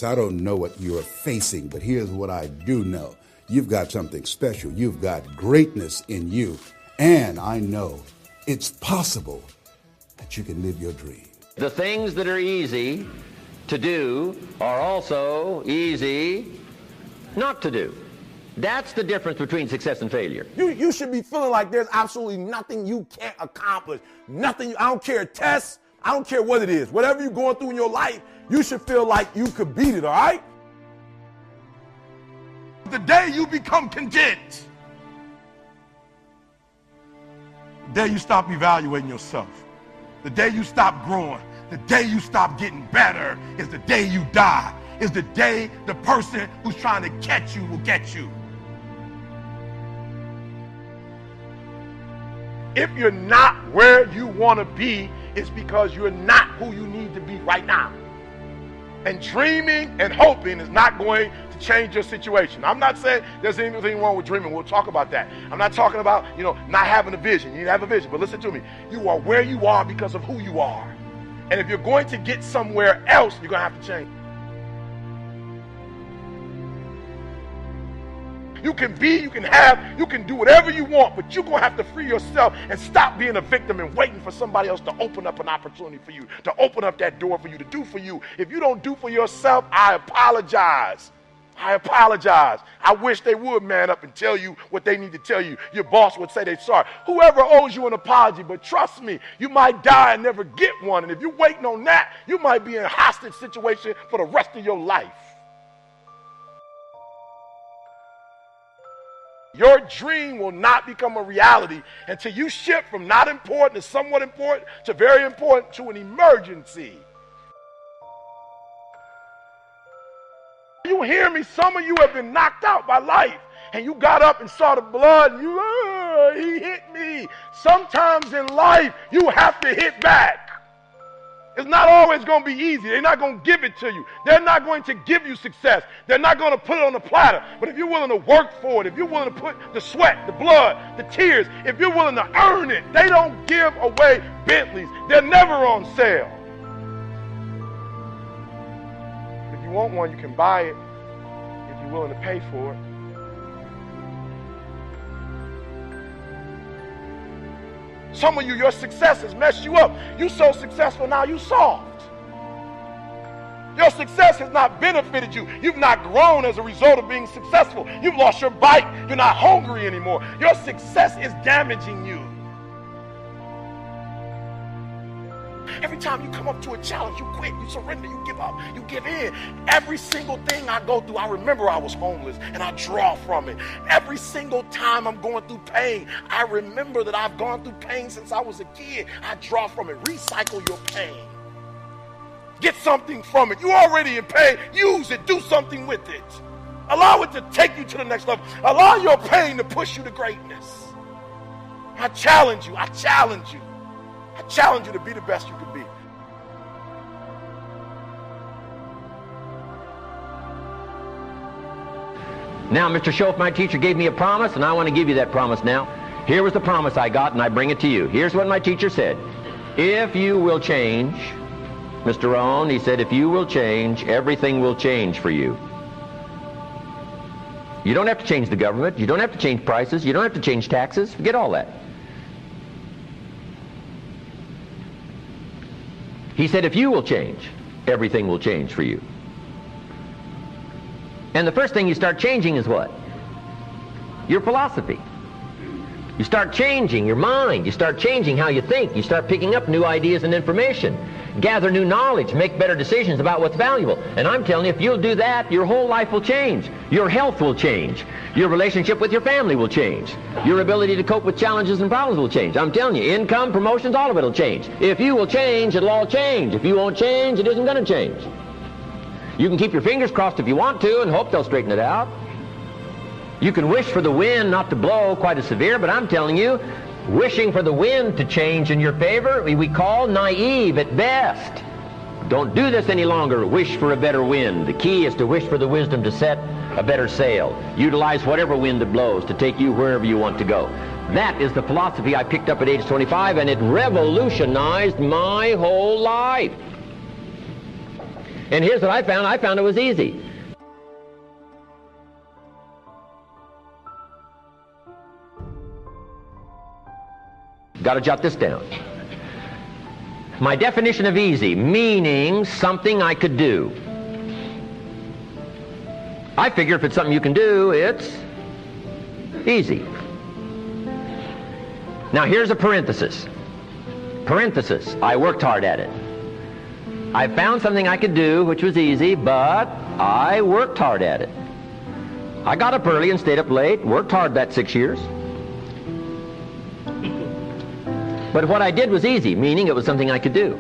I don't know what you're facing, but here's what I do know. You've got something special. You've got greatness in you. And I know it's possible that you can live your dream. The things that are easy to do are also easy not to do. That's the difference between success and failure. You should be feeling like there's absolutely nothing you can't accomplish. Nothing. I don't care tests. I don't care what it is. Whatever you're going through in your life, you should feel like you could beat it, all right? The day you become content, the day you stop evaluating yourself, the day you stop growing, the day you stop getting better is the day you die, is the day the person who's trying to catch you will get you. If you're not where you want to be, it's because you're not who you need to be right now. And dreaming and hoping is not going to change your situation. I'm not saying there's anything wrong with dreaming. We'll talk about that. I'm not talking about, not having a vision. You need to have a vision. But listen to me. You are where you are because of who you are. And if you're going to get somewhere else, you're going to have to change. You can be, you can have, you can do whatever you want, but you're going to have to free yourself and stop being a victim and waiting for somebody else to open up an opportunity for you, to open up that door for you, to do for you. If you don't do for yourself, I apologize. I apologize. I wish they would man up and tell you what they need to tell you. Your boss would say they're sorry. Whoever owes you an apology, but trust me, you might die and never get one. And if you're waiting on that, you might be in a hostage situation for the rest of your life. Your dream will not become a reality until you shift from not important to somewhat important to very important to an emergency. You hear me? Some of you have been knocked out by life and you got up and saw the blood and he hit me. Sometimes in life you have to hit back. It's not always going to be easy. They're not going to give it to you. They're not going to give you success. They're not going to put it on a platter. But if you're willing to work for it, if you're willing to put the sweat, the blood, the tears, if you're willing to earn it, they don't give away Bentleys. They're never on sale. If you want one, you can buy it if you're willing to pay for it. Some of you, your success has messed you up. You're so successful now, you soft. Your success has not benefited you. You've not grown as a result of being successful. You've lost your bite. You're not hungry anymore. Your success is damaging you. Every time you come up to a challenge, you quit, you surrender, you give up, you give in. Every single thing I go through, I remember I was homeless and I draw from it. Every single time I'm going through pain, I remember that I've gone through pain since I was a kid. I draw from it. Recycle your pain. Get something from it. You're already in pain. Use it. Do something with it. Allow it to take you to the next level. Allow your pain to push you to greatness. I challenge you. I challenge you. I challenge you to be the best you can be. Now, Mr. Schoaf, my teacher gave me a promise, and I want to give you that promise now. Here was the promise I got, and I bring it to you. Here's what my teacher said. If you will change, Mr. Rohn, he said, if you will change, everything will change for you. You don't have to change the government. You don't have to change prices. You don't have to change taxes. Forget all that. He said, if you will change, everything will change for you. And the first thing you start changing is what? Your philosophy. You start changing your mind. You start changing how you think. You start picking up new ideas and information. Gather new knowledge. Make better decisions about what's valuable. And I'm telling you, if you'll do that, your whole life will change. Your health will change. Your relationship with your family will change. Your ability to cope with challenges and problems will change. I'm telling you, income, promotions, all of it will change. If you will change, it'll all change. If you won't change, it isn't going to change. You can keep your fingers crossed if you want to and hope they'll straighten it out. You can wish for the wind not to blow quite as severe, but I'm telling you, wishing for the wind to change in your favor, we call naive at best. Don't do this any longer. Wish for a better wind. The key is to wish for the wisdom to set a better sail. Utilize whatever wind that blows to take you wherever you want to go. That is the philosophy I picked up at age 25, and it revolutionized my whole life. And here's what I found. I found it was easy. Got to jot this down. My definition of easy, meaning something I could do. I figure if it's something you can do, it's easy. Now here's a parenthesis. Parenthesis, I worked hard at it. I found something I could do which was easy, but I worked hard at it. I got up early and stayed up late, worked hard that 6 years. But what I did was easy, meaning it was something I could do.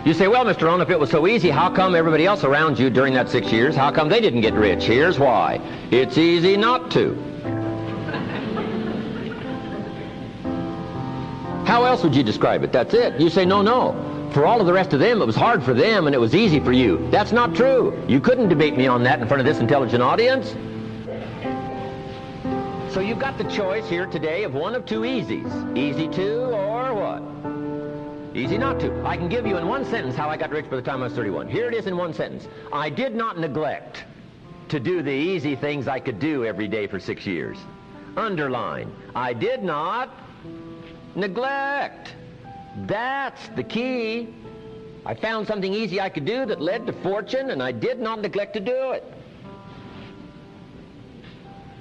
You say, well, Mr. Rohn, if it was so easy, how come everybody else around you during that 6 years, how come they didn't get rich? Here's why. It's easy not to. How else would you describe it? That's it. You say, no. For all of the rest of them, it was hard for them and it was easy for you. That's not true. You couldn't debate me on that in front of this intelligent audience. So you've got the choice here today of one of two easies. Easy to or what? Easy not to. I can give you in one sentence how I got rich by the time I was 31. Here it is in one sentence. I did not neglect to do the easy things I could do every day for 6 years. Underline. I did not neglect. That's the key. I found something easy I could do that led to fortune, and I did not neglect to do it.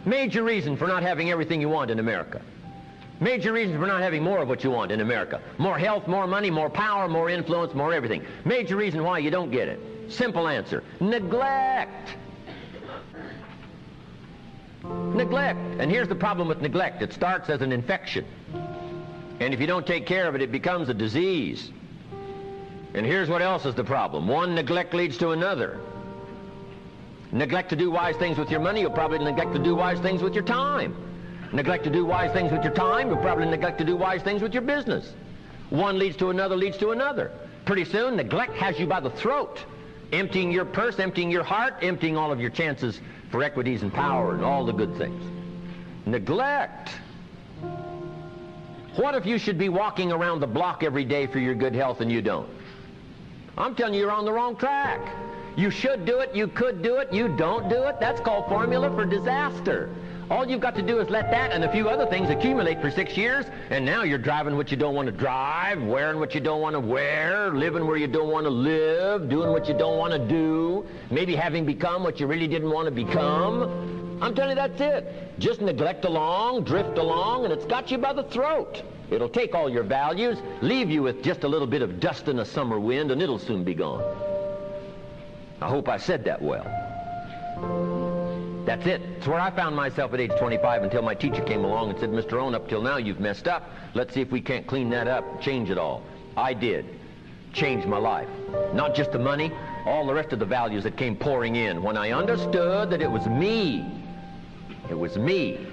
Major reason for not having everything you want in America. Major reason for not having more of what you want in America. More health, more money, more power, more influence, more everything. Major reason why you don't get it. Simple answer. Neglect. Neglect. And here's the problem with neglect. It starts as an infection. And if you don't take care of it, it becomes a disease. And here's what else is the problem. One neglect leads to another. Neglect to do wise things with your money, you'll probably neglect to do wise things with your time. Neglect to do wise things with your time, you'll probably neglect to do wise things with your business. One leads to another, leads to another. Pretty soon, neglect has you by the throat, emptying your purse, emptying your heart, emptying all of your chances for equities and power and all the good things. Neglect. What if you should be walking around the block every day for your good health and you don't? I'm telling you, you're on the wrong track. You should do it, you could do it, you don't do it. That's called formula for disaster. All you've got to do is let that and a few other things accumulate for 6 years, and now you're driving what you don't want to drive, wearing what you don't want to wear, living where you don't want to live, doing what you don't want to do, maybe having become what you really didn't want to become. I'm telling you, that's it. Just neglect along, drift along, and it's got you by the throat. It'll take all your values, leave you with just a little bit of dust in a summer wind, and it'll soon be gone. I hope I said that well. That's it. It's where I found myself at age 25 until my teacher came along and said, Mr. Rohn, up till now you've messed up. Let's see if we can't clean that up, change it all. I did. Changed my life. Not just the money, all the rest of the values that came pouring in when I understood that it was me. It was me.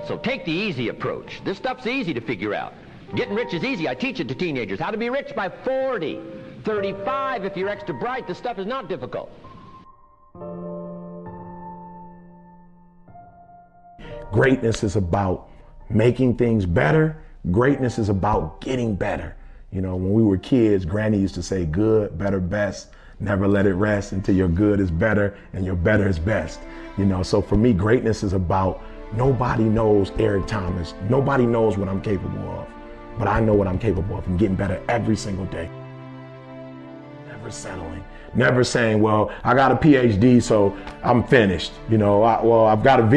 So take the easy approach. This stuff's easy to figure out. Getting rich is easy. I teach it to teenagers. How to be rich by 40. 35, if you're extra bright, this stuff is not difficult. Greatness is about making things better. Greatness is about getting better. You know, when we were kids, Granny used to say, good, better, best. Never let it rest until your good is better and your better is best. You know, so for me, greatness is about nobody knows Eric Thomas. Nobody knows what I'm capable of. But I know what I'm capable of and getting better every single day. Never settling, never saying, well, I got a PhD, so I'm finished. You know, I've got a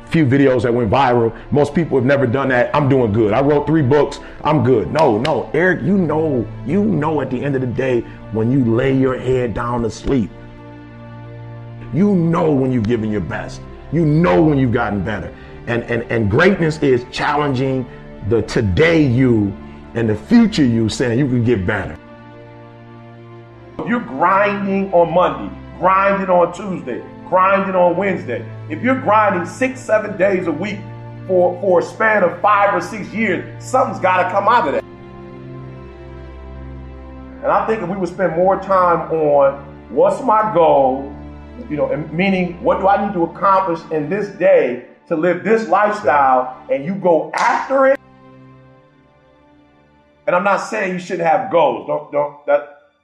few videos that went viral. Most people have never done that. I'm doing good. I wrote 3 books. I'm good. No, Eric, you know at the end of the day, when you lay your head down to sleep, you know when you've given your best. You know when you've gotten better. And greatness is challenging the today you and the future you, saying you can get better. If you're grinding on Monday, grinding on Tuesday, grinding on Wednesday, if you're grinding 6-7 days a week for a span of 5 or 6 years, something's got to come out of that. And I think if we would spend more time on what's my goal, you know, and meaning what do I need to accomplish in this day to live this lifestyle, and you go after it. And I'm not saying you shouldn't have goals.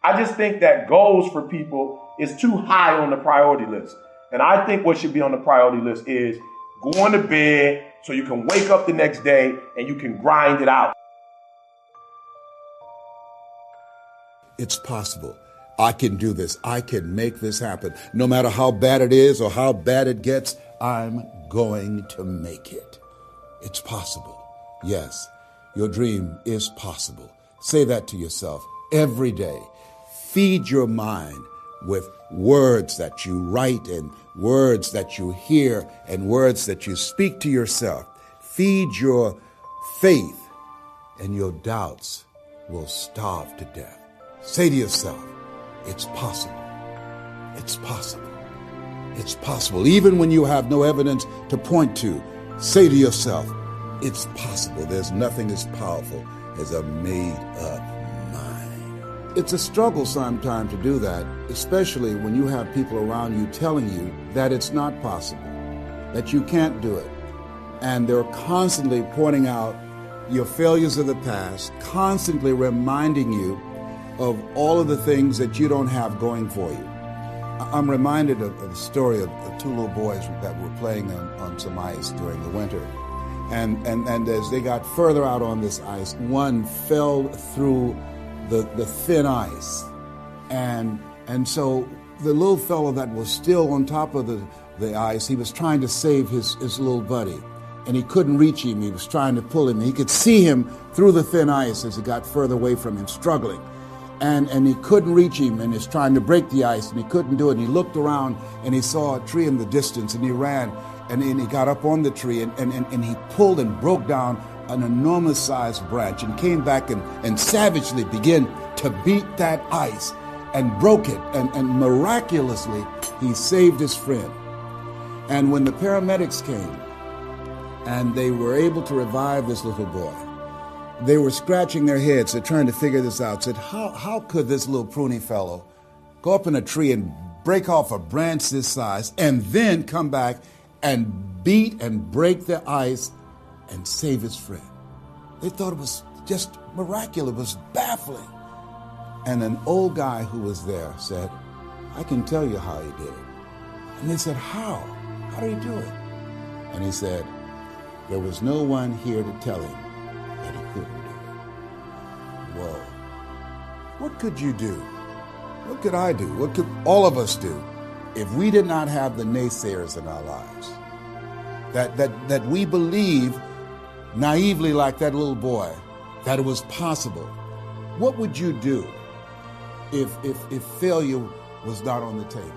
I just think that goals for people is too high on the priority list. And I think what should be on the priority list is going to bed so you can wake up the next day and you can grind it out. It's possible. I can do this. I can make this happen. No matter how bad it is or how bad it gets, I'm going to make it. It's possible. Yes, your dream is possible. Say that to yourself every day. Feed your mind with words that you write and words that you hear and words that you speak to yourself. Feed your faith and your doubts will starve to death. Say to yourself, it's possible. It's possible. It's possible. Even when you have no evidence to point to, say to yourself, it's possible. There's nothing as powerful as a made-up mind. It's a struggle sometimes to do that, especially when you have people around you telling you that it's not possible, that you can't do it. And they're constantly pointing out your failures of the past, constantly reminding you of all of the things that you don't have going for you. I'm reminded of the story of two little boys that were playing on some ice during the winter. And as they got further out on this ice, one fell through the thin ice. And so the little fellow that was still on top of the ice, he was trying to save his little buddy. And he couldn't reach him. He was trying to pull him. He could see him through the thin ice as he got further away from him, struggling. And he couldn't reach him, and he's trying to break the ice, and he couldn't do it. And he looked around, and he saw a tree in the distance, and he ran, and he got up on the tree, and he pulled and broke down an enormous-sized branch, and came back and savagely began to beat that ice, and broke it, and miraculously, he saved his friend. And when the paramedics came, and they were able to revive this little boy, they were scratching their heads. They're trying to figure this out. Said, how could this little pruny fellow go up in a tree and break off a branch this size and then come back and beat and break the ice and save his friend? They thought it was just miraculous. It was baffling. And an old guy who was there said, I can tell you how he did it. And they said, how? How did he do it? And he said, there was no one here to tell him that he couldn't do it. Whoa. What could you do? What could I do? What could all of us do if we did not have the naysayers in our lives? That we believe naively like that little boy that it was possible. What would you do if failure was not on the table?